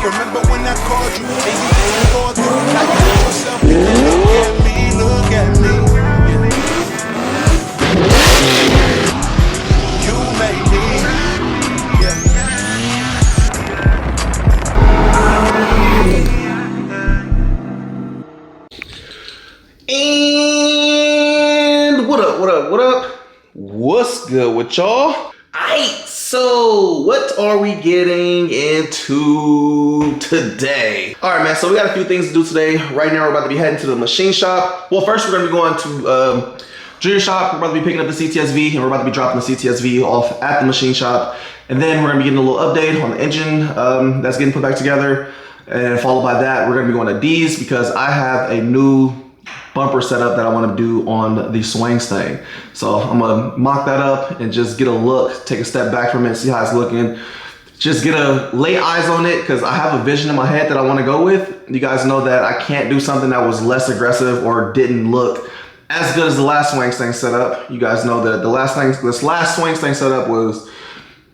Remember when I called you, and you didn't go through. Now you let yourself in and look at me, look at me. You made me, And what up, what up, what up? What's good with y'all? Aight, so what are we getting into today? All right, man, so we got a few things to do today. Right now, we're about to be heading to the machine shop. Well, first, we're gonna be going to junior shop. We're about to be picking up the CTS-V, and we're about to be dropping the CTS-V off at the machine shop. And then we're gonna be getting a little update on the engine that's getting put back together. And followed by that, we're gonna be going to D's because I have a new bumper setup that I want to do on the swing stang. So I'm gonna mock that up and just get a look, take a step back from it, see how it's looking. Just get a lay eyes on it because I have a vision in my head that I want to go with. You guys know that I can't do something that was less aggressive or didn't look as good as the last swing stang setup. You guys know that this last swing stang setup was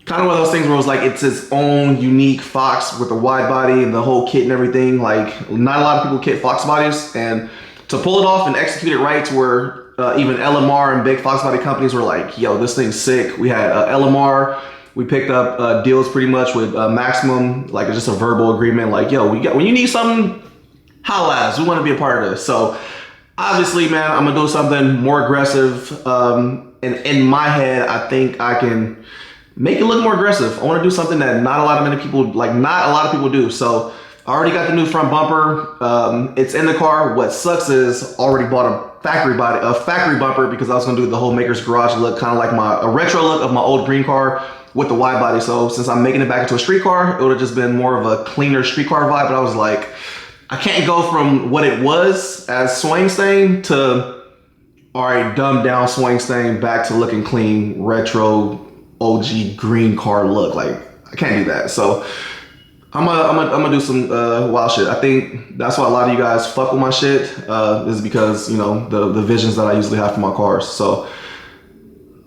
kind of one of those things where it was like it's its own unique Fox with a wide body and the whole kit and everything. Like not a lot of people kit Fox bodies, and to pull it off and execute it right to where even LMR and big Foxbody companies were like, yo, this thing's sick. We had LMR, we picked up deals pretty much with Maximum, like just a verbal agreement, like, yo, when you need something, holla at us, we want to be a part of this. So obviously, man, I'm gonna do something more aggressive. And in my head, I think I can make it look more aggressive. I want to do something that not a lot of people do. So I already got the new front bumper. It's in the car. What sucks is I already bought a factory bumper because I was gonna do the whole Maker's Garage look, kind of like a retro look of my old green car with the wide body. So since I'm making it back into a street car, it would have just been more of a cleaner street car vibe. But I was like, I can't go from what it was as swing stang to already dumbed down swing stang back to looking clean, retro, OG green car look. Like I can't do that. So I'm gonna do some wild shit. I think that's why a lot of you guys fuck with my shit is because, you know, the visions that I usually have for my cars. So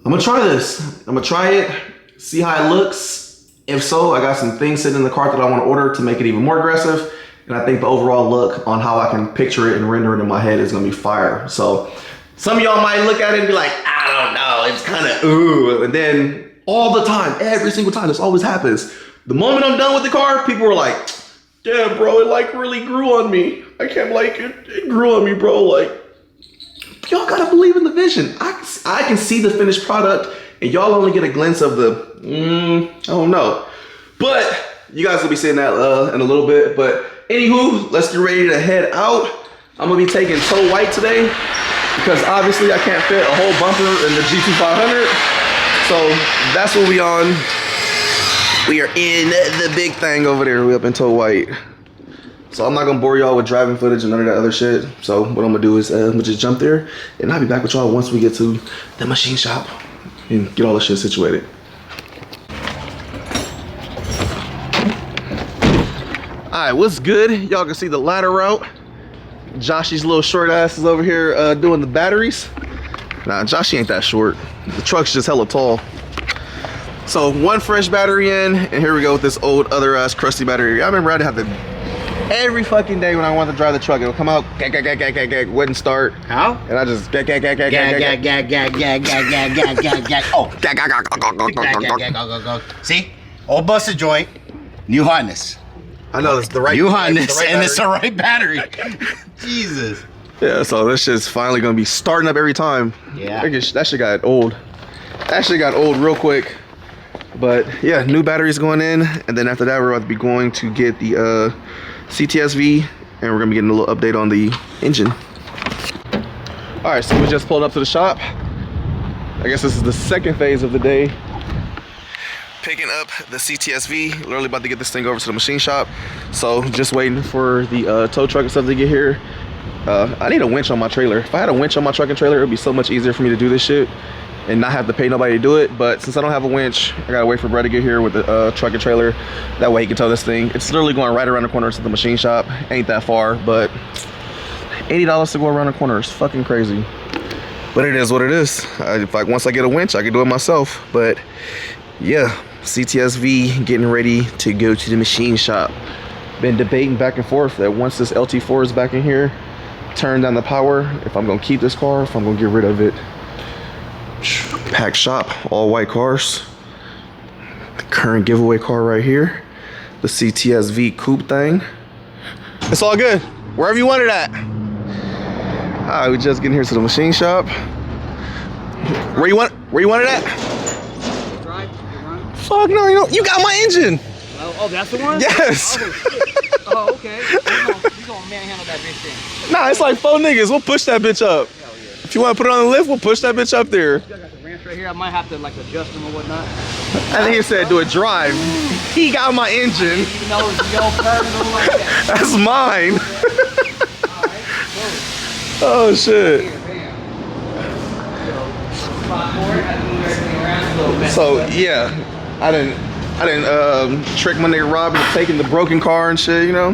I'm gonna try this. I'm gonna try it, see how it looks. If so, I got some things sitting in the cart that I want to order to make it even more aggressive. And I think the overall look on how I can picture it and render it in my head is gonna be fire. So some of y'all might look at it and be like, I don't know, it's kind of ooh. And then all the time, every single time, this always happens. The moment I'm done with the car, people were like, damn, bro, it like really grew on me. I can't like it. It grew on me, bro. Like, y'all gotta believe in the vision. I can see the finished product, and y'all only get a glimpse of the, I don't know. But you guys will be seeing that in a little bit. But anywho, let's get ready to head out. I'm gonna be taking toe white today because obviously I can't fit a whole bumper in the G2500. So that's what we on. We are in the big thing over there. We up in toe white. So I'm not gonna bore y'all with driving footage and none of that other shit. So what I'm gonna do is I'm gonna just jump there and I'll be back with y'all once we get to the machine shop and get all the shit situated. All right, what's good? Y'all can see the ladder route. Joshy's little short ass is over here doing the batteries. Nah, Joshy ain't that short. The truck's just hella tall. So one fresh battery in, and here we go with this old other ass crusty battery. I remember I'd have to, every fucking day when I wanted to drive the truck, it would come out, wouldn't start. How? And I just oh. See? Old busted joint, new hotness. I know, it's the right new hotness, and it's the right battery. Jesus. Yeah, so this shit's finally gonna be starting up every time. Yeah. That shit got old. That shit got old real quick. But yeah, new batteries going in, and then after that we're about to be going to get the CTS-V, and we're gonna be getting a little update on the engine. All right, so we just pulled up to the shop. I guess this is the second phase of the day. Picking up the CTS-V, literally about to get this thing over to the machine shop. So just waiting for the tow truck and stuff to get here. I need a winch on my trailer. If I had a winch on my truck and trailer, it would be so much easier for me to do this shit and not have to pay nobody to do it. But since I don't have a winch, I gotta wait for Brett to get here with the truck and trailer. That way he can tow this thing. It's literally going right around the corner to the machine shop. Ain't that far, but $80 to go around the corner is fucking crazy. But it is what it is. Once I get a winch, I can do it myself. But yeah, CTS-V getting ready to go to the machine shop. Been debating back and forth that once this LT4 is back in here, turn down the power, if I'm gonna keep this car, if I'm gonna get rid of it. Packed shop, all white cars. The current giveaway car right here. The CTS-V coupe thing. It's all good. Wherever you want it at. All right, we just getting here to the machine shop. Where you want it at? Drive, Fuck no, you got my engine. oh, that's the one? Yes. Oh, shit. Oh, okay. We gonna manhandle that bitch thing. Nah, it's like 4 niggas. We'll push that bitch up. Hell yeah. If you want to put it on the lift, we'll push that bitch up there. I got the ramps right here. I might have to like adjust them or whatnot. I think he said do a drive. He got my engine. Even though it's your car and all like that. That's mine. Alright, Oh shit. here, bam. Spot for it. I move everything around a little bit. So yeah, I didn't trick my nigga Rob into taking the broken car and shit, you know.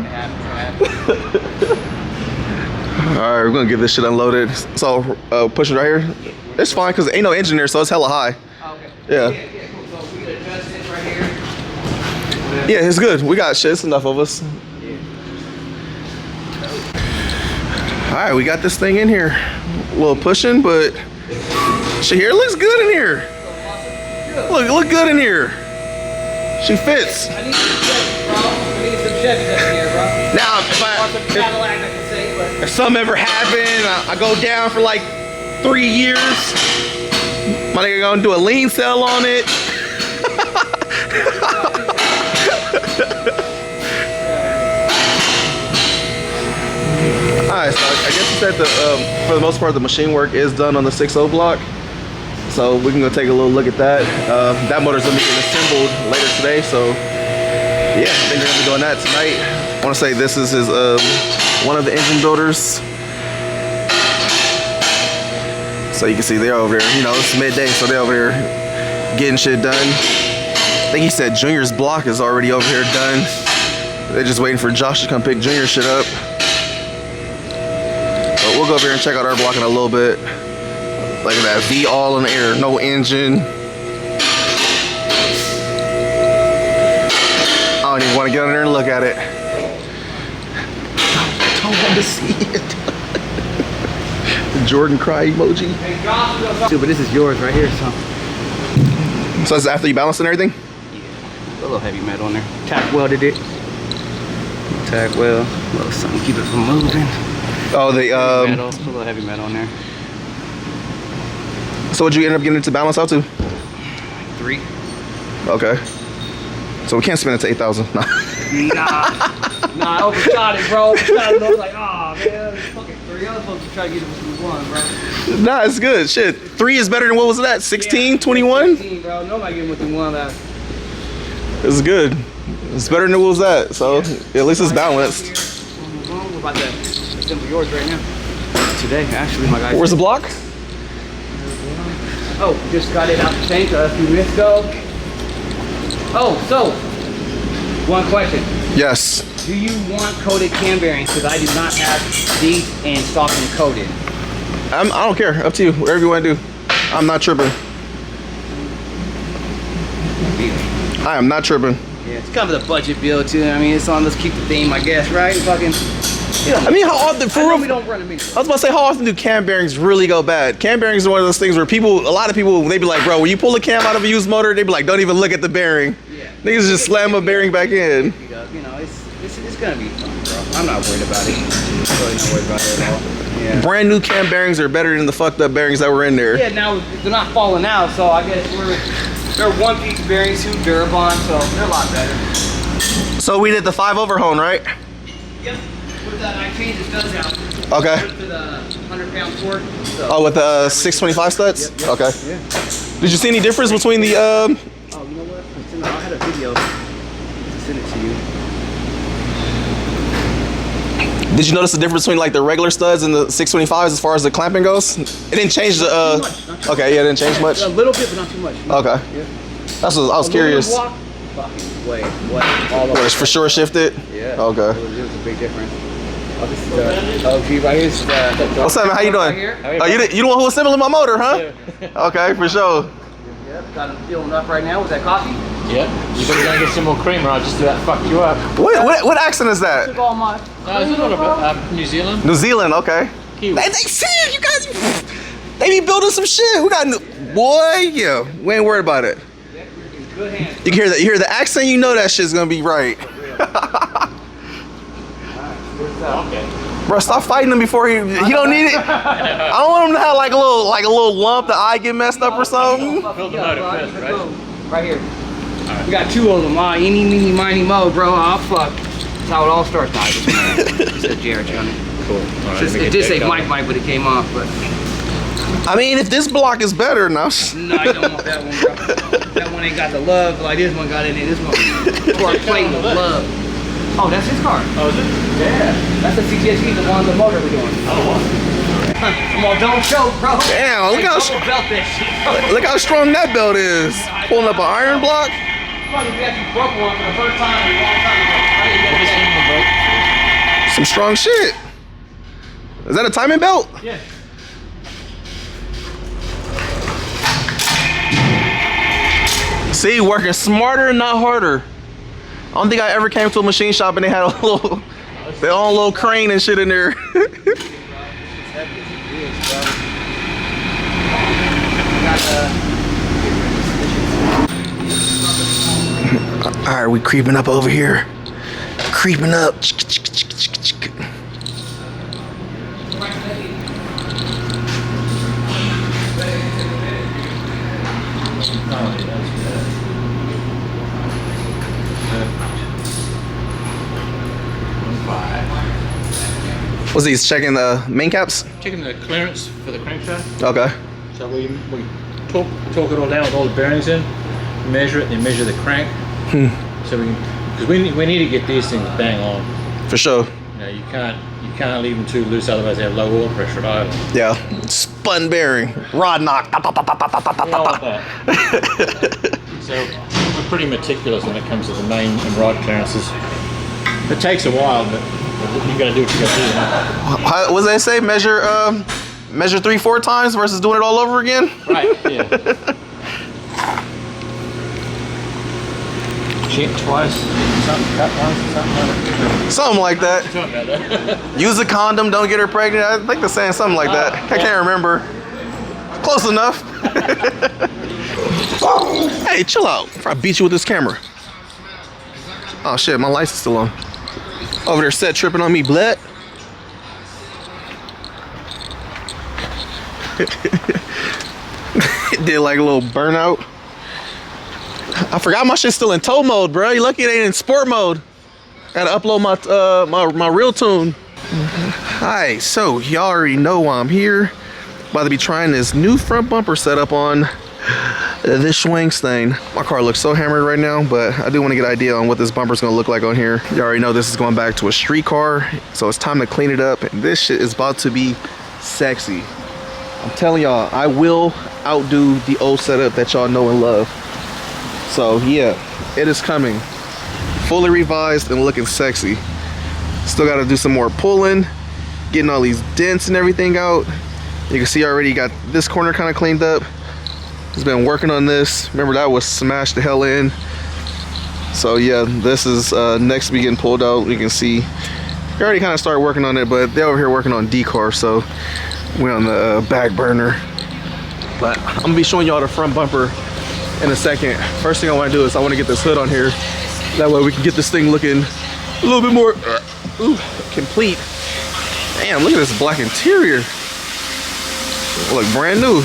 All right, we're gonna get this shit unloaded. So push it right here. It's fine because ain't no engine there, so it's hella high. Okay. Yeah. Yeah, cool. So we can adjust it right here. Yeah, it's good. We got shit. It's enough of us. All right, we got this thing in here. A little pushing, but shit here looks good in here. Look good in here. She fits. I need some Chevys, bro. I need some Chevys up here, bro. Now, Or some Cadillac, I can say, but if something ever happened, I go down for like 3 years. My nigga gonna do a lean sell on it. Alright, so I guess you said for the most part the machine work is done on the 6.0 block. So we can go take a little look at that. That motor's gonna be getting assembled later today, so yeah, I think they're gonna be doing that tonight. I wanna say this is his one of the engine builders. So you can see they're over there, you know, it's midday, so they're over here getting shit done. I think he said Junior's block is already over here done. They're just waiting for Josh to come pick Junior's shit up. But we'll go over here and check out our block in a little bit. Look at that, V all in the air, no engine. I don't even want to get on there and look at it. I don't want to see it. The Jordan cry emoji. dude, but this is yours right here, so. So it's after you balance and everything? Yeah, a little heavy metal on there. Tack welded it. Tack weld, a little something to keep it from moving. Oh, the Metal, a little heavy metal on there. So what'd you end up getting it to balance out to? 3. Okay. So we can't spend it to 8,000. No. Nah, I overshot it, bro. I was like, oh man, it's fucking 3. I was supposed to try to get it with 1, bro. Nah, it's good. Shit. 3 is better than what was that? 16, Yeah, 21? 16, bro. Nobody getting with 1 that. It's good. It's better than what was that. So at least it's balanced. We're about to assemble yours right now. Today, actually, my guy. Where's the block? Oh, just got it out the tank a few minutes ago. Oh, so, one question. Yes. Do you want coated cam bearings? Because I do not have these in stock and coated. I don't care. Up to you. Whatever you want to do. I'm not tripping. I am not tripping. Yeah, it's kind of the budget bill too. I mean, it's on. Let's keep the theme, I guess, right? Fucking. I mean, how often, for real, we don't run them anyway. I was about to say, how often do cam bearings really go bad? Cam bearings are one of those things where a lot of people, they be like, bro, when you pull a cam out of a used motor, they be like, don't even look at the bearing. Yeah. Niggas just slam a bearing back in. You know, it's gonna be fun, bro. I'm not worried about it. I'm really not worried about it at all. Yeah. Brand new cam bearings are better than the fucked up bearings that were in there. Yeah, now they're not falling out, so I guess they're one-piece bearings, 2 Durabond, so they're a lot better. So we did the 5 overhone, right? Yep. With that, I changed the studs out. Okay. To the 100-pound torque. So. Oh, with the 625 studs? Yep. Okay. Yeah. Did you see any difference between the, Oh, you know what? I had a video to send it to you. did you notice the difference between like the regular studs and the 625s as far as the clamping goes? It didn't change the, Not too much. okay, yeah, it didn't change much? A little bit, but not too much. Okay. Yeah. That's what I was curious. Fucking way, what? All What, it's for sure shifted? Yeah. Okay. It was a big difference. Oh, this is the LG right here. What's up, man? How you doing? Right here. Oh, you the one who assembled my motor, huh? Yeah. Okay, for sure. Yep, got him feeling up right now with that coffee. Yep. You better go and get some more cream or I'll just about fuck you up. What accent is that? Took all my. No, is it not about New Zealand? New Zealand, okay. Kiwi. They see you guys. They be building some shit. We got boy, yeah. We ain't worried about it. Good hands. You can hear that. You hear the accent. You know that shit's gonna be right. Okay. Bro, stop fighting him before he don't need it. I don't want him to have like a little lump, the eye get messed up or something. Build the motor first, right? Right here. We got 2 of them. Eeny, meeny, miny, mo, bro. Oh, fuck. That's how it all starts now. It said Jared on it. Cool. All right, It did say Mike, but it came off. But I mean, if this block is better, now. no, I don't want that one, bro. That one ain't got the love like this one got in it. This one car plate with love. Oh, that's his car. Oh, is it? Yeah. That's the CTS-V, the one the motor we're doing. Oh, Come on, don't choke, bro. Damn, look how Double belt that shit. look how strong that belt is. Pulling up an iron block. Fuck, we actually broke one for the first time in a long time ago. I didn't get this one, bro. Some strong shit. Is that a timing belt? Yeah. See, working smarter, not harder. I don't think I ever came to a machine shop and they had a little, their own little crane and shit in there. All right, we creeping up over here. Creeping up. Was he checking the main caps? checking the clearance for the crankshaft. Okay. So we torque it all down with all the bearings in, measure it, then measure the crank. So we can, because we need to get these things bang on. For sure. You know, you can't leave them too loose, otherwise they have low oil pressure at idle. Yeah. Spun bearing. Rod knock. We all want that. So we're pretty meticulous when it comes to the main and rod clearances. It takes a while, but you got to do what you got to do. What does they say? Measure 3-4 times versus doing it all over again? Right, yeah. Cheat twice, something, cut once, Something like that. something about that. Use a condom, don't get her pregnant. I think they're saying something like that. I can't remember. Close enough. Hey, chill out before I beat you with this camera. Oh shit, my lights is still on. Over there set tripping on me, blood. It did like a little burnout. I forgot my shit's still in tow mode, bro. You lucky it ain't in sport mode. Gotta upload my real tune. Hi, so y'all already know why I'm here. About to be trying this new front bumper setup on this Schwingstein. My car looks so hammered right now, but I do want to get an idea on what this bumper's gonna look like on here. You already know this is going back to a street car, so it's time to clean it up. And this shit is about to be sexy. I'm telling y'all, I will outdo the old setup that y'all know and love. So yeah, it is coming. Fully revised and looking sexy. Still gotta do some more pulling, getting all these dents and everything out. You can see I already got this corner kind of cleaned up. He's been working on this. Remember that was smashed the hell in. So yeah, this is next to be getting pulled out. You can see he already kind of started working on it, but they're over here working on decar, so we're on the back burner. But I'm gonna be showing y'all the front bumper in a second. First thing I want to do is I want to get this hood on here. That way we can get this thing looking a little bit more complete. Damn, look at this black interior. Look brand new.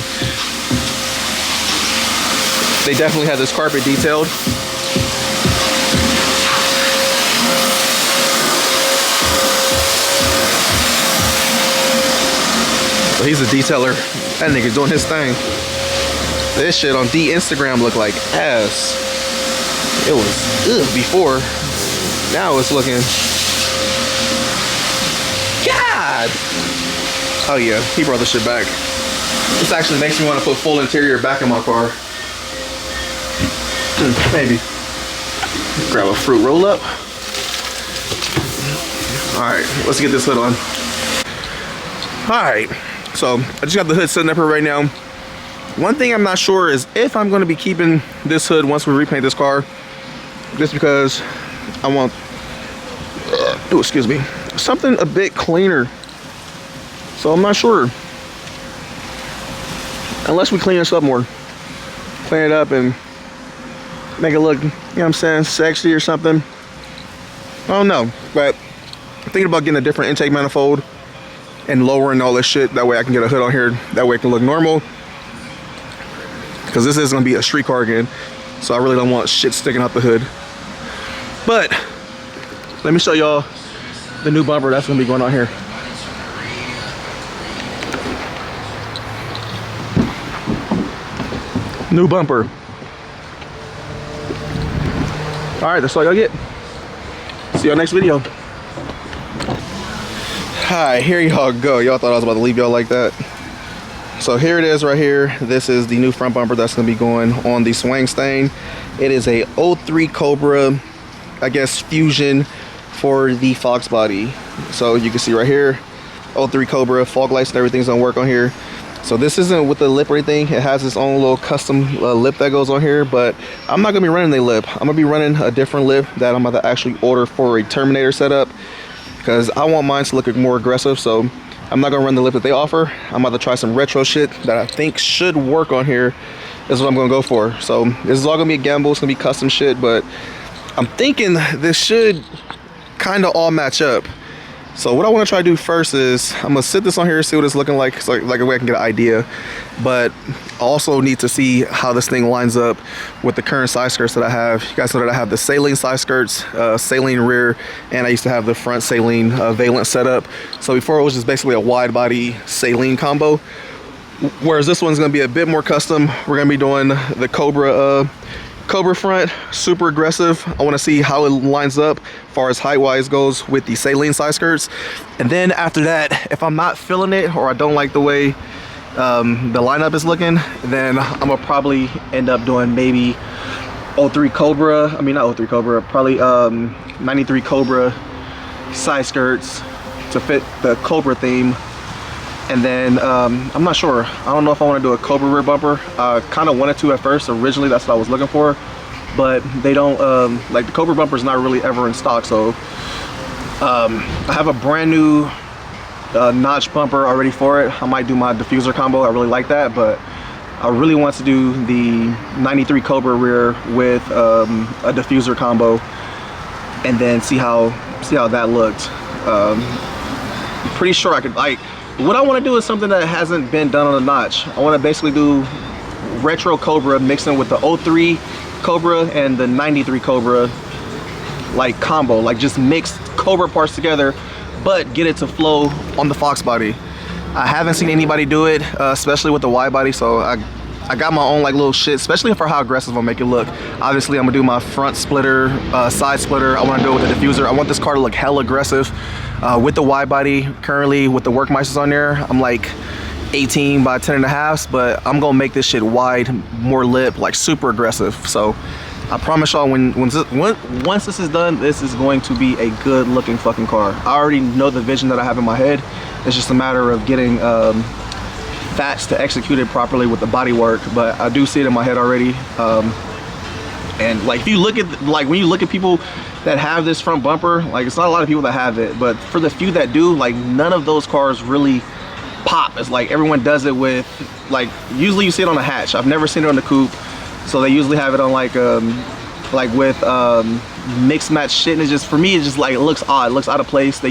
They definitely had this carpet detailed. So he's a detailer. That nigga's doing his thing. This shit on Instagram looked like ass. It was before. Now it's looking. God. Oh yeah, he brought the shit back. This actually makes me want to put full interior back in my car. Maybe. Grab a fruit roll up. All right, let's get this hood on. All right, so I just got the hood sitting up here right now. One thing I'm not sure is if I'm going to be keeping this hood once we repaint this car, just because I want, excuse me, something a bit cleaner. So I'm not sure. Unless we clean this up more. Clean it up and make it look, you know what I'm saying, sexy or something. I don't know, but I'm thinking about getting a different intake manifold and lowering all this shit. That way I can get a hood on here. That way it can look normal. Because this is going to be a street car again. So I really don't want shit sticking out the hood. But let me show y'all the new bumper that's going to be going on here. New bumper. All right, that's all y'all get. See y'all next video. Hi, here y'all go. Y'all thought I was about to leave y'all like that. So here it is right here. This is the new front bumper that's gonna be going on the swing stain. It is a 03 Cobra, I guess, fusion for the Foxbody. So you can see right here, 03 Cobra, fog lights and everything's gonna work on here. So this isn't with the lip or anything. It has its own little custom lip that goes on here, but I'm not gonna be running the lip. I'm gonna be running a different lip that I'm about to actually order for a Terminator setup, because I want mine to look more aggressive. So I'm not gonna run the lip that they offer. I'm about to try some retro shit that I think should work on here. Is what I'm gonna go for. So this is all gonna be a gamble. It's gonna be custom shit, but I'm thinking this should kind of all match up. So what I want to try to do first is I'm gonna sit this on here, see what it's looking like, so like a way I can get an idea. But I also need to see how this thing lines up with the current side skirts that I have. You guys know that I have the saline side skirts, saline rear, and I used to have the front saline valent setup. So before it was just basically a wide body saline combo, whereas this one's gonna be a bit more custom. We're gonna be doing the Cobra front, super aggressive. I want to see how it lines up as far as height wise goes with the saline side skirts. And then after that, if I'm not feeling it or I don't like the way the lineup is looking, then I'm gonna probably end up doing maybe 03 Cobra, I mean not 03 Cobra, probably 93 Cobra side skirts to fit the Cobra theme. And then I'm not sure. I don't know if I want to do a Cobra rear bumper. I kind of wanted to at first. Originally, that's what I was looking for, but they don't like the Cobra bumper is not really ever in stock. So I have a brand new notch bumper already for it. I might do my diffuser combo. I really like that, but I really want to do the 93 Cobra rear with a diffuser combo, and then see how that looked. I'm pretty sure I could like. What I want to do is something that hasn't been done on the notch. I want to basically do retro Cobra mixing with the 03 Cobra and the 93 Cobra like combo, like just mix Cobra parts together, but get it to flow on the Foxbody. I haven't seen anybody do it, especially with the wide body, so I got my own like little shit, especially for how aggressive I'll make it look. Obviously, I'm gonna do my front splitter, side splitter. I want to do it with the diffuser. I want this car to look hella aggressive. With the wide body, currently with the Workmeisters on there, I'm like 18 by 10.5, but I'm gonna make this shit wide, more lip, like super aggressive. So I promise y'all, once this is done, this is going to be a good looking fucking car. I already know the vision that I have in my head. It's just a matter of getting fats to execute it properly with the body work, but I do see it in my head already. And like if you look at, like when you look at people that have this front bumper, like it's not a lot of people that have it, but for the few that do, like none of those cars really pop. It's like everyone does it with, like usually you see it on a hatch. I've never seen it on the coupe, so they usually have it on like with mixed match shit, and it's just, for me, it's just like, it looks odd, it looks out of place.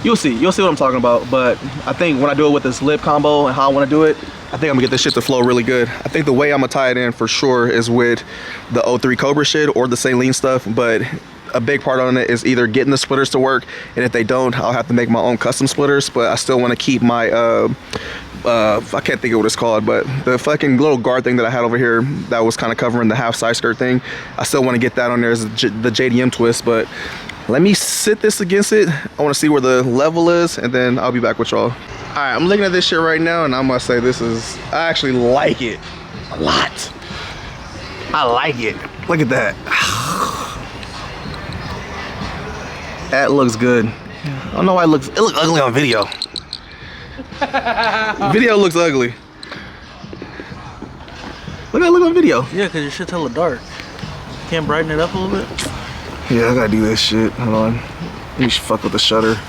You'll see what I'm talking about. But I think when I do it with this lip combo and how I want to do it, I think I'm gonna get this shit to flow really good. I think the way I'm gonna tie it in for sure is with the 03 Cobra shit or the saline stuff, but a big part on it is either getting the splitters to work, and if they don't, I'll have to make my own custom splitters. But I still want to keep my I can't think of what it's called, but the fucking little guard thing that I had over here that was kind of covering the half side skirt thing, I still want to get that on there as the JDM twist. But let me sit this against it. I want to see where the level is, and then I'll be back with y'all. All right, I'm looking at this shit right now, and I must say I actually like it a lot. I like it. Look at that. That looks good. I don't know why it looks ugly on video. Video looks ugly. Look at my video. Yeah, because your shit's hella dark. Can't brighten it up a little bit? Yeah, I gotta do this shit. Hold on. Let me fuck with the shutter.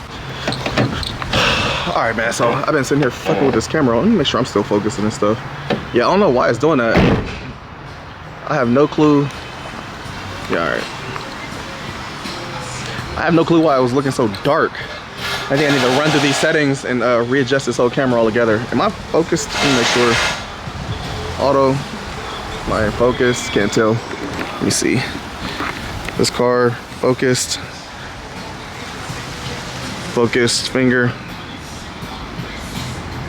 All right, man. So I've been sitting here fucking with this camera. Let me make sure I'm still focusing and stuff. Yeah, I don't know why it's doing that. I have no clue. Yeah, all right. I have no clue why it was looking so dark. I think I need to run through these settings and readjust this whole camera altogether. Am I focused? Let me make sure. Auto. My focus. Can't tell. Let me see. This car focused. Focused finger.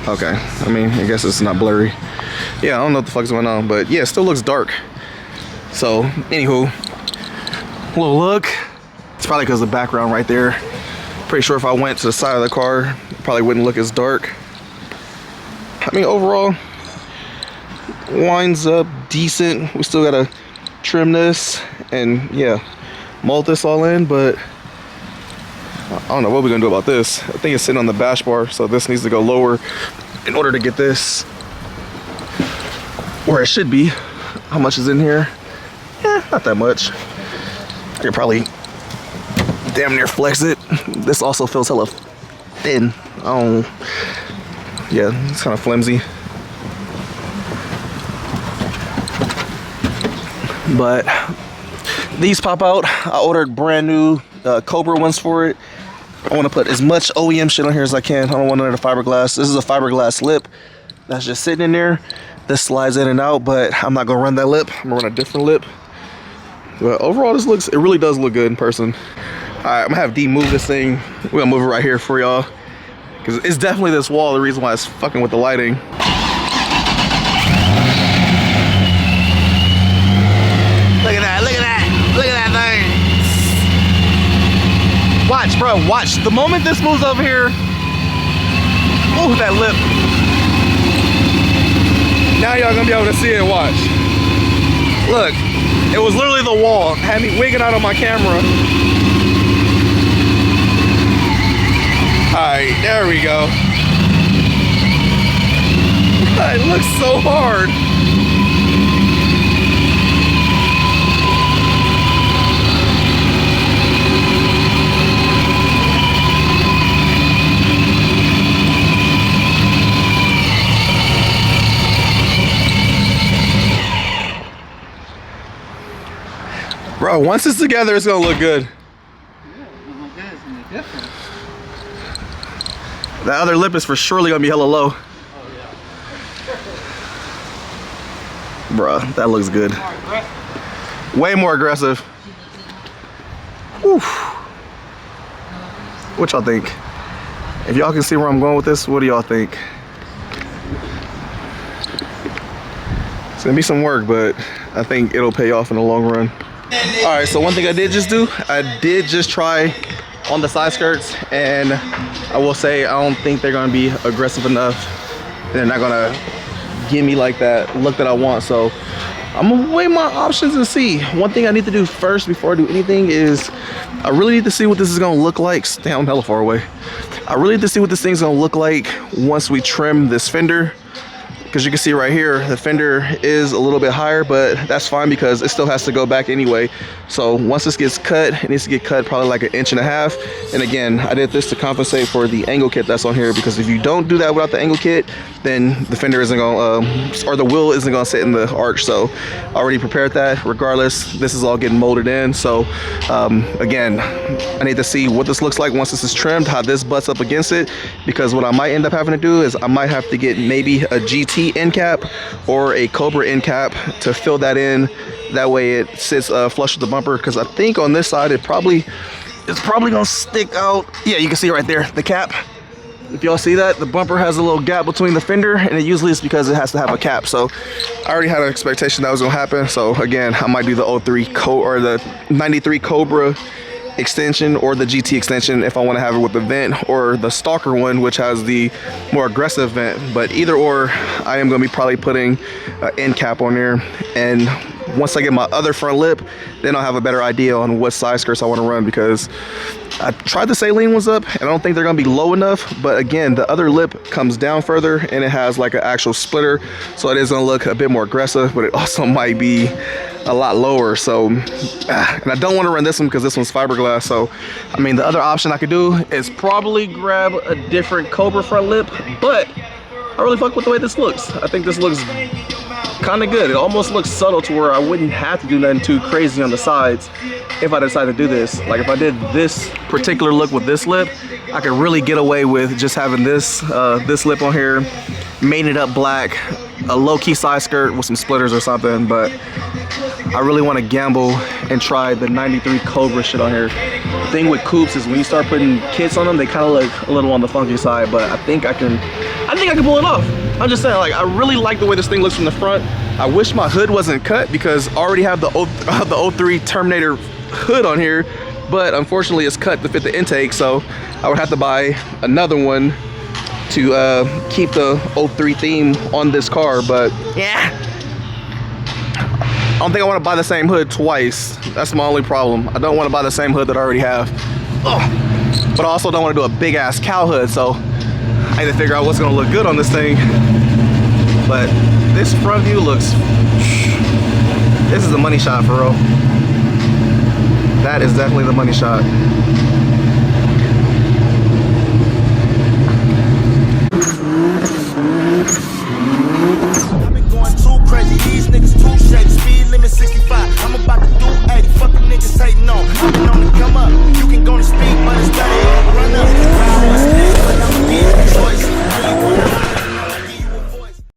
Okay. I mean, I guess it's not blurry. Yeah, I don't know what the fuck's going on, but yeah, it still looks dark. So, anywho, little look. It's probably because of the background right there. Pretty sure if I went to the side of the car, it probably wouldn't look as dark. I mean, overall, winds up decent. We still gotta trim this and yeah, mold this all in, but I don't know what we're gonna do about this. I think it's sitting on the bash bar, so this needs to go lower in order to get this where it should be. How much is in here? Yeah, not that much. I could probably damn near flex it. This also feels hella thin. Yeah, it's kind of flimsy. But these pop out. I ordered brand new Cobra ones for it. I want to put as much OEM shit on here as I can. I don't want none of the fiberglass. This is a fiberglass lip that's just sitting in there. This slides in and out, but I'm not gonna run that lip. I'm gonna run a different lip. But overall, it really does look good in person. All right, I'm gonna have D move this thing. We're gonna move it right here for y'all, because it's definitely this wall, the reason why it's fucking with the lighting. Look at that, look at that, look at that thing. Watch, bro, watch. The moment this moves over here, ooh, that lip. Now y'all gonna be able to see it, watch. Look, it was literally the wall. Had me wigging out on my camera. All right, there we go. It looks so hard. Bro, once it's together, it's gonna look good. That other lip is for surely gonna be hella low. Oh, yeah. Bruh, that looks good. Way more aggressive. Whew. What y'all think? If y'all can see where I'm going with this, what do y'all think? It's gonna be some work, but I think it'll pay off in the long run. All right, so one thing I did just try on the side skirts, and I will say I don't think they're gonna be aggressive enough. They're not gonna give me like that look that I want, so I'm gonna weigh my options and see. One thing I need to do first before I do anything is I really need to see what this is gonna look like. Damn, I'm hella far away. I really need to see what this thing's gonna look like once we trim this fender. Because you can see right here, the fender is a little bit higher, but that's fine because it still has to go back anyway. So once this gets cut, it needs to get cut probably like 1.5 inches. And again, I did this to compensate for the angle kit that's on here, because if you don't do that without the angle kit, then the fender isn't gonna, or the wheel isn't gonna sit in the arch. So I already prepared that. Regardless, this is all getting molded in. So again, I need to see what this looks like once this is trimmed, how this butts up against it, because what I might end up having to do is I might have to get maybe a GT end cap or a Cobra end cap to fill that in. That way it sits flush with the bumper, because I think on this side it's probably gonna stick out. Yeah, you can see right there the cap. If y'all see that, the bumper has a little gap between the fender, and it usually is because it has to have a cap. So I already had an expectation that was gonna happen. So again, I might do the 03 or the 93 Cobra extension or the GT extension if I want to have it with the vent, or the Stalker one, which has the more aggressive vent. But either or, I am going to be probably putting an end cap on there, and once I get my other front lip, then I'll have a better idea on what size skirts I want to run, because I tried the saline ones up, and I don't think they're gonna be low enough, but again, the other lip comes down further and it has like an actual splitter, so it is gonna look a bit more aggressive, but it also might be a lot lower. So, and I don't wanna run this one because this one's fiberglass. So, I mean, the other option I could do is probably grab a different Cobra front lip, but I really fuck with the way this looks. I think this looks kind of good. It almost looks subtle to where I wouldn't have to do nothing too crazy on the sides if I decide to do this. Like if I did this particular look with this lip, I could really get away with just having this this lip on here, made it up black, a low-key side skirt with some splitters or something. But I really want to gamble and try the 93 Cobra shit on here. The thing with coupes is when you start putting kits on them, they kind of look a little on the funky side, but I think I can pull it off. I'm just saying, like, I really like the way this thing looks from the front. I wish my hood wasn't cut because I already have the 03 Terminator hood on here, but unfortunately it's cut to fit the intake, so I would have to buy another one to keep the 03 theme on this car. But yeah, I don't think I want to buy the same hood twice. That's my only problem. I don't want to buy the same hood that I already have. Oh, but I also don't want to do a big ass cow hood, so I need to figure out what's gonna look good on this thing. But this front view looks, this is a money shot for real. That is definitely the money shot.